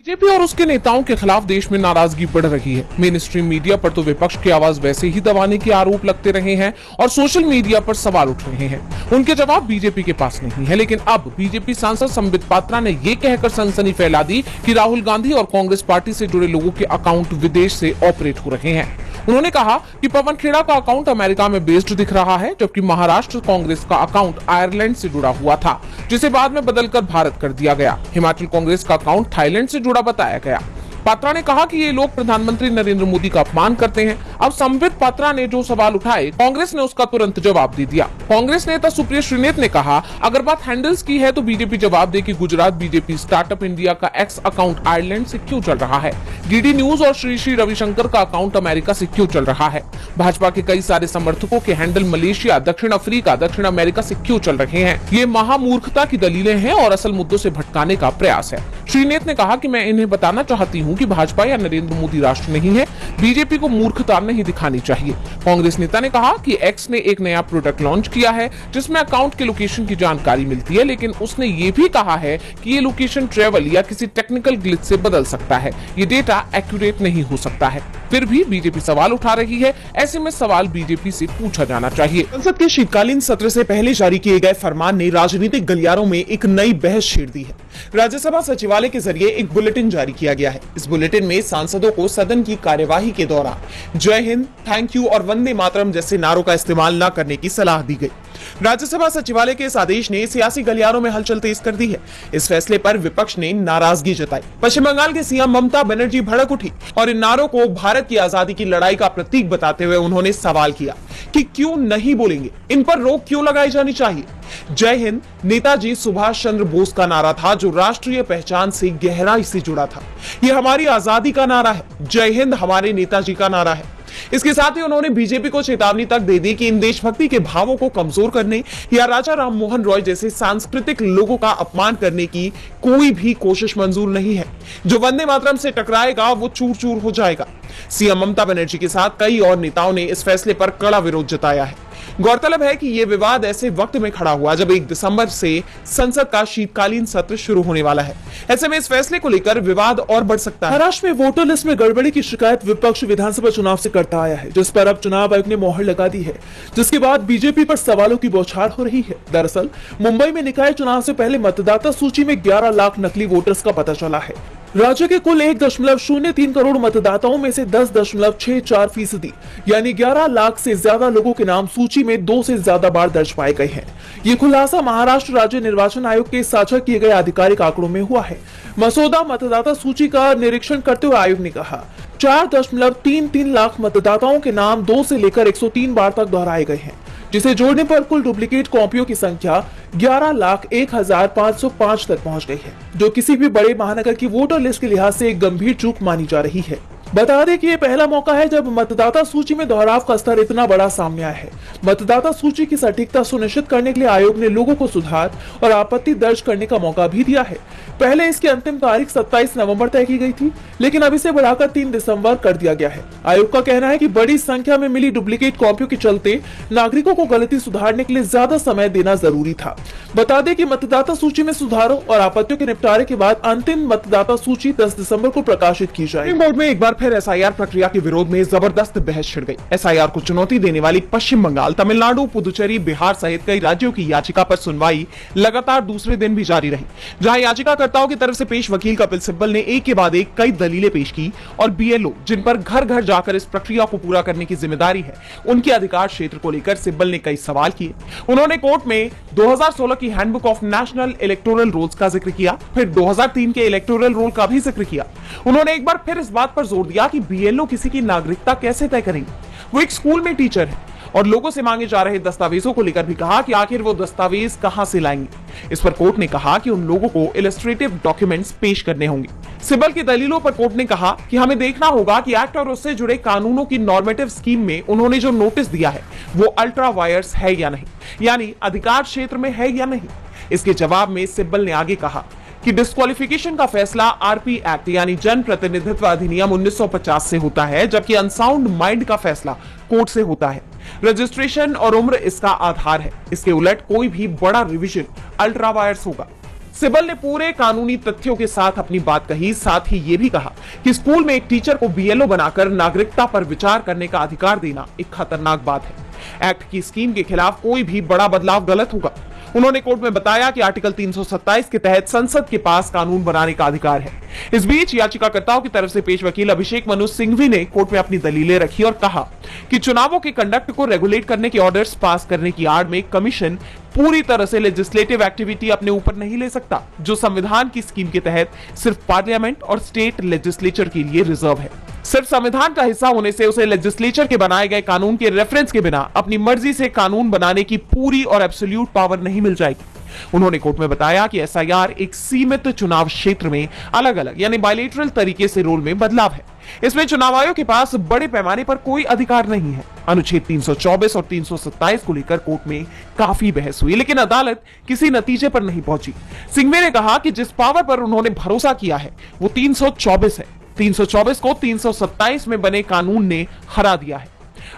BJP और उसके नेताओं के खिलाफ देश में नाराजगी बढ़ रही है। मेन स्ट्रीम मीडिया पर तो विपक्ष की आवाज वैसे ही दबाने के आरोप लगते रहे हैं और सोशल मीडिया पर सवाल उठ रहे हैं। उनके जवाब बीजेपी के पास नहीं है, लेकिन अब बीजेपी सांसद संबित पात्रा ने ये कहकर सनसनी फैला दी कि राहुल गांधी और कांग्रेस पार्टी से जुड़े लोगों के अकाउंट विदेश से ऑपरेट हो रहे हैं। उन्होंने कहा कि पवन खेड़ा का अकाउंट अमेरिका में बेस्ड दिख रहा है, जबकि महाराष्ट्र कांग्रेस का अकाउंट आयरलैंड से जुड़ा हुआ था, जिसे बाद में बदलकर भारत कर दिया गया। हिमाचल कांग्रेस का अकाउंट थाईलैंड से जुड़ा बताया गया। पात्रा ने कहा कि ये लोग प्रधानमंत्री नरेंद्र मोदी का अपमान करते हैं। अब संबित पात्रा ने जो सवाल उठाए, कांग्रेस ने उसका तुरंत जवाब दे दिया। कांग्रेस नेता सुप्रिया श्रीनेत ने कहा, अगर बात हैंडल्स की है तो बीजेपी जवाब दे कि गुजरात बीजेपी स्टार्टअप इंडिया का एक्स अकाउंट आयरलैंड से क्यों चल रहा है, डीडी न्यूज और श्री श्री रविशंकर का अकाउंट अमेरिका से क्यों चल रहा है, भाजपा के कई सारे समर्थकों के हैंडल मलेशिया, दक्षिण अफ्रीका, दक्षिण अमेरिका से क्यों चल रहे हैं। ये महामूर्खता की दलीलें हैं और असल मुद्दों से भटकाने का प्रयास है। श्रीनेत ने कहा कि मैं इन्हें बताना चाहती हूं कि भाजपा या नरेंद्र मोदी राष्ट्र नहीं है, बीजेपी को मूर्खता नहीं दिखानी चाहिए। कांग्रेस नेता ने कहा कि एक्स ने एक नया प्रोडक्ट लॉन्च किया है जिसमें अकाउंट के लोकेशन की जानकारी मिलती है, लेकिन उसने ये भी कहा है कि ये लोकेशन ट्रेवल या किसी टेक्निकल ग्लिच से बदल सकता है, ये डेटा एक्यूरेट नहीं हो सकता है। फिर भी बीजेपी सवाल उठा रही है, ऐसे में सवाल बीजेपी से पूछा जाना चाहिए। संसद के शीतकालीन सत्र से पहले जारी किए गए फरमान ने राजनीतिक गलियारों में एक नई बहस छेड़ दी है। राज्यसभा सचिवालय के जरिए एक बुलेटिन जारी किया गया है। इस बुलेटिन में सांसदों को सदन की कार्यवाही के दौरान जय हिंद, थैंक यू और वंदे मातरम जैसे नारों का इस्तेमाल न करने की सलाह दी गई। राज्यसभा सचिवालय के इस आदेश ने सियासी गलियारों में हलचल तेज कर दी है। इस फैसले पर विपक्ष ने नाराजगी जताई। पश्चिम बंगाल के सीएम ममता बनर्जी भड़क उठी और इन नारों को भारत की आजादी की लड़ाई का प्रतीक बताते हुए उन्होंने सवाल किया कि क्यों नहीं बोलेंगे, इन पर रोक क्यों लगाई जानी चाहिए। जय हिंद नेताजी सुभाष चंद्र बोस का नारा था, जो राष्ट्रीय पहचान से गहराई से जुड़ा था। यह हमारी आजादी का नारा है। जय हिंद हमारे नेताजी का नारा है। इसके साथ ही उन्होंने बीजेपी को चेतावनी तक दे दी कि इन देशभक्ति के भावों को कमजोर करने या राजा राम मोहन रॉय जैसे सांस्कृतिक लोगों का अपमान करने की कोई भी कोशिश मंजूर नहीं है। जो वंदे मातरम से टकराएगा वो चूर चूर हो जाएगा। सीएम ममता बनर्जी के साथ कई और नेताओं ने इस फैसले पर कड़ा विरोध जताया है। गौरतलब है कि यह विवाद ऐसे वक्त में खड़ा हुआ जब 1 दिसंबर से संसद का शीतकालीन सत्र शुरू होने वाला है। ऐसे में इस फैसले को लेकर विवाद और बढ़ सकता है। महाराष्ट्र में वोटर लिस्ट में गड़बड़ी की शिकायत विपक्ष विधानसभा चुनाव से करता आया है, जिस पर अब चुनाव आयोग ने मोहर लगा दी है, जिसके बाद बीजेपी पर सवालों की बौछार हो रही है। दरअसल मुंबई में निकाय चुनाव से पहले मतदाता सूची में 11 लाख नकली वोटर्स का पता चला है। राज्य के कुल 1.03 करोड़ मतदाताओं में से 10.64% यानी 11 लाख से ज्यादा लोगों के नाम सूची में 2 से ज्यादा बार दर्ज पाए गए हैं। ये खुलासा महाराष्ट्र राज्य निर्वाचन आयोग के साझा किए गए आधिकारिक आंकड़ों में हुआ है। मसौदा मतदाता सूची का निरीक्षण करते हुए आयोग ने कहा 4.33 लाख मतदाताओं के नाम 2 से लेकर 103 बार तक दोहराए गए हैं, जिसे जोड़ने पर कुल डुप्लीकेट कॉपियों की संख्या 11,01,505 तक पहुंच गई है, जो किसी भी बड़े महानगर की वोटर लिस्ट के लिहाज से एक गंभीर चूक मानी जा रही है। बता दें कि ये पहला मौका है जब मतदाता सूची में दोहराव का स्तर इतना बड़ा सामने आया है। मतदाता सूची की सटीकता सुनिश्चित करने के लिए आयोग ने लोगों को सुधार और आपत्ति दर्ज करने का मौका भी दिया है। पहले इसकी अंतिम तारीख 27 नवंबर तय की गई थी, लेकिन अब इसे बढ़ाकर 3 दिसंबर कर दिया गया है। आयोग का कहना है कि बड़ी संख्या में मिली डुप्लीकेट कॉपियों के चलते नागरिकों को गलती सुधारने के लिए ज्यादा समय देना जरूरी था। बता दें कि मतदाता सूची में सुधारों और आपत्तियों के निपटारे के बाद अंतिम मतदाता सूची 10 दिसंबर को प्रकाशित की जाएगी। सुप्रीम कोर्ट में एक बार फिर एसआईआर प्रक्रिया के विरोध में जबरदस्त बहस छिड़ गई। एसआईआर को चुनौती देने वाली पश्चिम बंगाल, तमिलनाडु, पुदुचेरी, बिहार सहित कई राज्यों की याचिका पर सुनवाई लगातार दूसरे दिन भी जारी रही, जहां याचिकाकर्ताओं की तरफ से पेश वकील कपिल सिब्बल ने एक के बाद एक कई दलीलें पेश की और बीएलओ, जिन पर घर घर जाकर इस प्रक्रिया को पूरा करने की जिम्मेदारी है, उनके अधिकार क्षेत्र को लेकर सिब्बल ने कई सवाल किए। उन्होंने कोर्ट में 2016 की handbook of national electoral rules का जिक्र किया, फिर 2003 के इलेक्टोरल रूल का भी जिक्र किया। उन्होंने एक बार फिर इस बात पर जोर दिया कि बीएलओ किसी की नागरिकता कैसे तय करेंगे। वो एक स्कूल में टीचर है और लोगों से मांगे जा रहे दस्तावेजों को लेकर भी कहा कि आखिर वो दस्तावेज कहां से लाएंगे। इस पर कोर्ट ने कहा कि उन लोगों को इलस्ट्रेटिव डॉक्यूमेंट्स पेश करने होंगे। सिब्बल की दलीलों पर कोर्ट ने कहा कि हमें देखना होगा कि एक्ट और उससे जुड़े कानूनों की नॉर्मेटिव स्कीम में उन्होंने जो नोटिस दिया है वो अल्ट्रा वायर्स है या नहीं, यानी अधिकार क्षेत्र में है या नहीं। इसके जवाब में सिब्बल ने आगे कहा कि डिस्क्वालिफिकेशन का फैसला आरपी एक्ट यानी जन प्रतिनिधित्व अधिनियम 1950 से होता है, जबकि अनसाउंड माइंड का फैसला कोर्ट से होता है। रजिस्ट्रेशन और उम्र इसका आधार है। इसके उलट कोई भी बड़ा रिवीजन अल्ट्रा वायर्स होगा। सिब्बल ने पूरे कानूनी तथ्यों के साथ अपनी बात कही, साथ ही यह भी कहा कि स्कूल में एक टीचर को BLO बनाकर नागरिकता पर विचार करने का अधिकार देना एक खतरनाक बात है। एक्ट की स्कीम के खिलाफ कोई भी बड़ा बदलाव गलत होगा। उन्होंने कोर्ट में बताया कि आर्टिकल 327 के तहत संसद के पास कानून बनाने का अधिकार है। इस बीच याचिकाकर्ताओं की तरफ से पेश वकील अभिषेक मनु सिंघवी ने कोर्ट में अपनी दलीलें रखी और कहा कि चुनावों के कंडक्ट को रेगुलेट करने के ऑर्डर्स पास करने की आड़ में कमीशन पूरी तरह से लेजिस्लेटिव एक्टिविटी अपने ऊपर नहीं ले सकता, जो संविधान की स्कीम के तहत सिर्फ पार्लियामेंट और स्टेट लेजिस्लेचर के लिए रिजर्व है। सिर्फ संविधान का हिस्सा होने से उसे लेजिस्लेचर के बनाए गए कानून के रेफरेंस के बिना अपनी मर्जी से कानून बनाने की पूरी और एब्सोल्यूट पावर नहीं मिल जाएगी। उन्होंने कोर्ट में बताया कि SIR एक सीमित चुनाव क्षेत्र में अलग अलग यानी बायलैटरल तरीके से रोल में बदलाव है। इसमें चुनाव आयोग के पास बड़े पैमाने पर कोई अधिकार नहीं है। अनुच्छेद 324 और 327 को लेकर कोर्ट में काफी बहस हुई, लेकिन अदालत किसी नतीजे पर नहीं पहुंची। सिंघवी ने कहा कि जिस पावर पर उन्होंने भरोसा किया है वो 324 है। 324 को 327 में बने कानून ने हरा दिया है।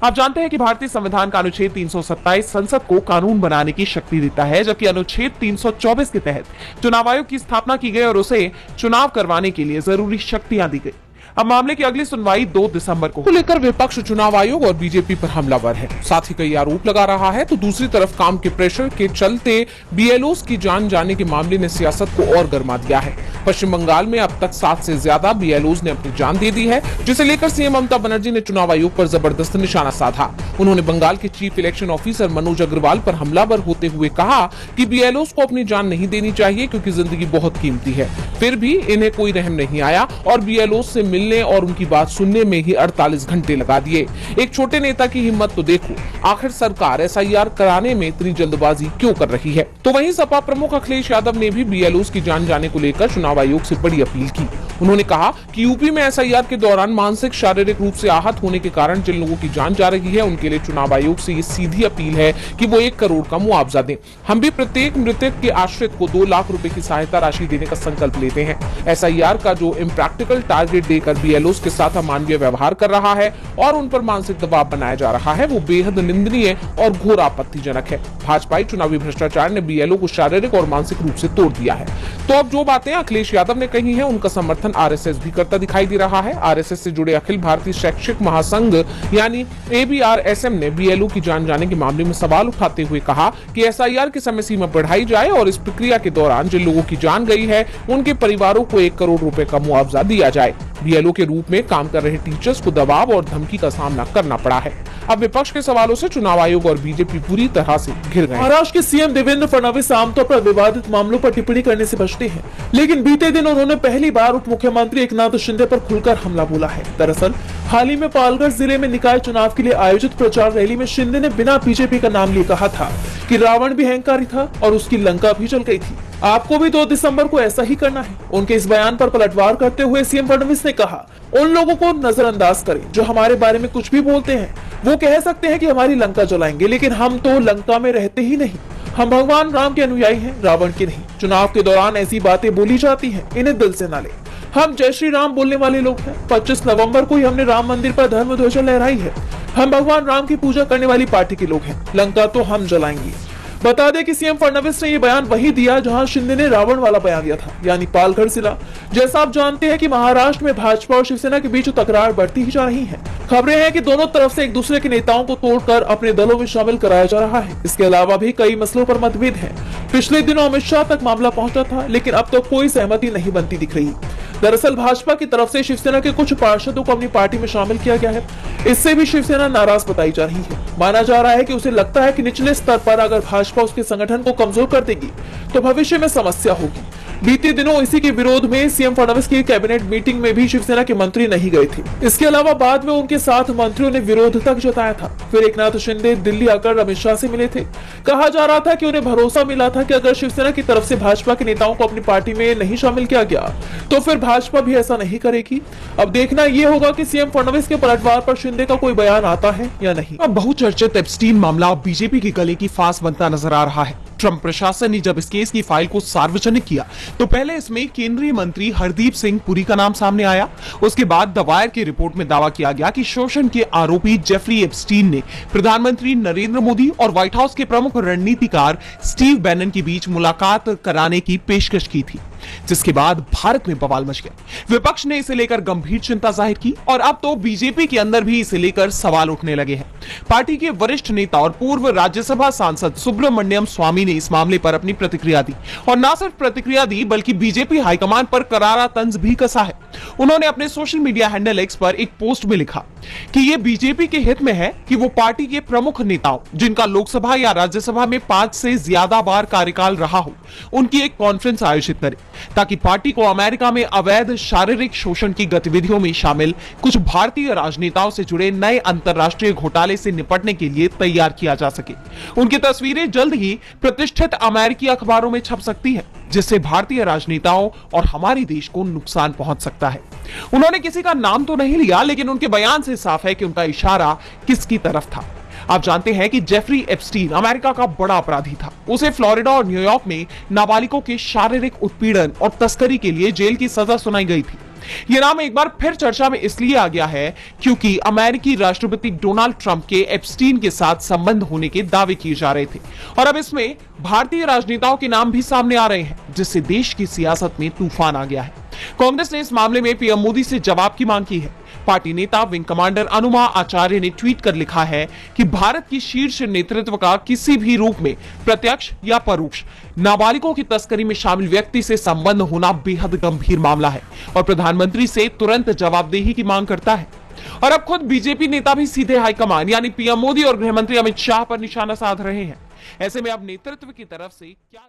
आप जानते हैं कि भारतीय संविधान का अनुच्छेद 327 संसद को कानून बनाने की शक्ति देता है, जबकि अनुच्छेद 324 के तहत चुनाव आयोग की स्थापना की गई और उसे चुनाव करवाने के लिए जरूरी शक्तियां दी गई। अब मामले की अगली सुनवाई 2 दिसंबर को लेकर विपक्ष चुनाव आयोग और बीजेपी पर हमलावर है, साथ ही कई आरोप लगा रहा है। तो दूसरी तरफ काम के प्रेशर के चलते BLOs की जान जाने के मामले ने सियासत को और गर्मा दिया है। पश्चिम बंगाल में अब तक 7 से ज्यादा BLOs ने अपनी जान दे दी है, जिसे लेकर सीएम ममता बनर्जी ने चुनाव आयोग पर जबरदस्त निशाना साधा। उन्होंने बंगाल के chief election officer Manoj Agarwal पर हमलावर होते हुए कहा कि BLOs को अपनी जान नहीं देनी चाहिए क्योंकि जिंदगी बहुत कीमती है। फिर भी इन्हें कोई रहम नहीं आया और BLOs से मिलने और उनकी बात सुनने में ही 48 घंटे लगा दिए। एक छोटे नेता की हिम्मत तो देखो, आखिर सरकार SIR कराने में इतनी जल्दबाजी क्यों कर रही है। तो वहीं सपा प्रमुख अखिलेश यादव ने भी BLOs की जान जाने को लेकर चुनाव आयोग से बड़ी अपील की। उन्होंने कहा कि यूपी में SIR के दौरान मानसिक शारीरिक रूप से आहत होने के कारण जिन लोगों की जान जा रही है उनके लिए चुनाव आयोग से ये सीधी अपील है कि वो 1 करोड़ का मुआवजा दें। हम भी प्रत्येक मृतक के आश्रित को 2 लाख रुपए की सहायता राशि देने का संकल्प लेते हैं। SIR का जो इम्प्रैक्टिकल टारगेट देकर BLOs के साथ अमानवीय व्यवहार कर रहा है और उन पर मानसिक दबाव बनाया जा रहा है वो बेहद निंदनीय और घोर आपत्तिजनक है। भाजपाई चुनावी भ्रष्टाचार ने BLO को शारीरिक और मानसिक रूप से तोड़ दिया है। तो अब जो बातें अखिलेश यादव ने कही हैं उनका समर्थन RSS भी करता दिखाई दे रहा है। RSS से जुड़े अखिल भारतीय शैक्षिक महासंघ यानी ABRSM ने BLO की जान जाने के मामले में सवाल उठाते हुए कहा कि SIR की समय सीमा बढ़ाई जाए और इस प्रक्रिया के दौरान जिन लोगों की जान गई है उनके परिवारों को 1 करोड़ रुपए का मुआवजा दिया जाए। BLO के रूप में काम कर रहे टीचर्स को दबाव और धमकी का सामना करना पड़ा है। अब विपक्ष के सवालों से चुनाव आयोग और बीजेपी पूरी तरह से घिर गए। महाराष्ट्र के सीएम देवेंद्र फडणवीस आमतौर पर विवादित मामलों पर टिप्पणी करने से बचते हैं, लेकिन बीते दिन उन्होंने पहली बार उप मुख्यमंत्री एकनाथ शिंदे पर खुलकर हमला बोला है। दरअसल हाल ही में पालघर जिले में निकाय चुनाव के लिए आयोजित प्रचार रैली में शिंदे ने बिना बीजेपी का नाम लिए कहा था कि रावण भी अहंकारी था और उसकी लंका भी जल गई थी। आपको भी 2 दिसंबर को ऐसा ही करना है। उनके इस बयान पर पलटवार करते हुए सीएम फडणवीस ने कहा, उन लोगों को नजरअंदाज करें जो हमारे बारे में कुछ भी बोलते हैं। वो कह सकते हैं कि हमारी लंका जलाएंगे, लेकिन हम तो लंका में रहते ही नहीं। हम भगवान राम के अनुयायी हैं, रावण के नहीं। चुनाव के दौरान ऐसी बातें बोली जाती हैं, इन्हें दिल से ना ले। हम जय श्री राम बोलने वाले लोग हैं। 25 नवंबर को ही हमने राम मंदिर पर धर्म ध्वजा लहराई है। हम भगवान राम की पूजा करने वाली पार्टी के लोग हैं। लंका तो हम जलाएंगे। बता दें कि सीएम फडणवीस ने यह बयान वही दिया जहां शिंदे ने रावण वाला बयान दिया था, यानी पालघर जिला। जैसा आप जानते हैं कि महाराष्ट्र में भाजपा और शिवसेना के बीच तकरार बढ़ती ही जा रही है। खबरें हैं कि दोनों तरफ से एक दूसरे के नेताओं को तोड़कर अपने दलों में शामिल कराया जा रहा है। इसके अलावा भी कई मसलों पर मतभेद है। पिछले दिनों अमित शाह तक मामला पहुंचा था, लेकिन अब तक कोई सहमति नहीं बनती दिख रही। दरअसल भाजपा की तरफ से शिवसेना के कुछ पार्षदों को अपनी पार्टी में शामिल किया गया है। इससे भी शिवसेना नाराज बताई जा रही है। माना जा रहा है कि उसे लगता है कि निचले स्तर पर अगर भाजपा उसके संगठन को कमजोर कर देगी तो भविष्य में समस्या होगी। बीते दिनों इसी के विरोध में सीएम फडणवीस की कैबिनेट मीटिंग में भी शिवसेना के मंत्री नहीं गए थे। इसके अलावा बाद में उनके साथ मंत्रियों ने विरोध तक जताया था। फिर एकनाथ शिंदे दिल्ली आकर अमित शाह से मिले थे। कहा जा रहा था कि उन्हें भरोसा मिला था कि अगर शिवसेना की तरफ से भाजपा के नेताओं को अपनी पार्टी में नहीं शामिल किया गया तो फिर भाजपा भी ऐसा नहीं करेगी। अब देखना यह होगा कि सीएम फडणवीस के पलटवार पर शिंदे का कोई बयान आता है या नहीं। अब बहुचर्चित एप्स्टीन मामला बीजेपी के गले की फांस बनता नजर आ रहा है। ट्रंप प्रशासन ने जब इस केस की फाइल को सार्वजनिक किया तो पहले इसमें केंद्रीय मंत्री हरदीप सिंह पुरी का नाम सामने आया। उसके बाद द वायर की रिपोर्ट में दावा किया गया कि शोषण के आरोपी जेफरी एप्स्टीन ने प्रधानमंत्री नरेंद्र मोदी और व्हाइट हाउस के प्रमुख रणनीतिकार स्टीव बैनन के बीच मुलाकात कराने की पेशकश की थी, जिसके बाद भारत में बवाल मच गया। विपक्ष ने इसे लेकर गंभीर चिंता जाहिर की और अब तो बीजेपी के अंदर भी इसे लेकर सवाल उठने लगे हैं। पार्टी के वरिष्ठ नेता और पूर्व राज्यसभा सांसद सुब्रमण्यम स्वामी ने इस मामले पर अपनी प्रतिक्रिया दी और न सिर्फ प्रतिक्रिया दी बल्कि बीजेपी हाईकमान पर करारा तंज भी कसा है। उन्होंने अपने सोशल मीडिया हैंडल एक्स पर एक पोस्ट में लिखा कि यह बीजेपी के हित में है कि वो पार्टी के प्रमुख नेताओं जिनका लोकसभा या राज्यसभा में 5 से ज्यादा बार कार्यकाल रहा हो, उनकी एक कॉन्फ्रेंस आयोजित करे ताकि पार्टी को अमेरिका में अवैध शारीरिक शोषण की गतिविधियों में शामिल कुछ भारतीय राजनेताओं से जुड़े नए अंतरराष्ट्रीय घोटाले से निपटने के लिए तैयार किया जा सके। उनकी तस्वीरें जल्द ही प्रतिष्ठित अमेरिकी अखबारों में छप सकती है, जिससे भारतीय राजनेताओं और हमारे देश को नुकसान पहुंच सकता है। उन्होंने किसी का नाम तो नहीं लिया, लेकिन उनके बयान से साफ है कि उनका इशारा किसकी तरफ था। आप जानते हैं कि जेफरी एप्स्टीन अमेरिका का बड़ा अपराधी था। उसे फ्लोरिडा और न्यूयॉर्क में नाबालिगों के शारीरिक उत्पीड़न और तस्करी के लिए जेल की सजा सुनाई गई थी। यह नाम एक बार फिर चर्चा में इसलिए आ गया है क्योंकि अमेरिकी राष्ट्रपति डोनाल्ड ट्रंप के एप्स्टीन के साथ संबंध होने के दावे किए जा रहे थे और अब इसमें भारतीय राजनेताओं के नाम भी सामने आ रहे हैं, जिससे देश की सियासत में तूफान आ गया है। कांग्रेस ने इस मामले में पीएम मोदी से जवाब की मांग की है। पार्टी नेता विंग कमांडर अनुमा आचार्य ने ट्वीट कर लिखा है कि भारत की शीर्ष नेतृत्व का किसी भी रूप में प्रत्यक्ष या परोक्ष नाबालिगों की तस्करी में शामिल व्यक्ति से संबंध होना बेहद गंभीर मामला है और प्रधानमंत्री से तुरंत जवाबदेही की मांग करता है। और अब खुद बीजेपी नेता भी सीधे हाईकमान यानी पीएम मोदी और गृह मंत्री अमित शाह पर निशाना साध रहे हैं। ऐसे में अब नेतृत्व की तरफ से क्या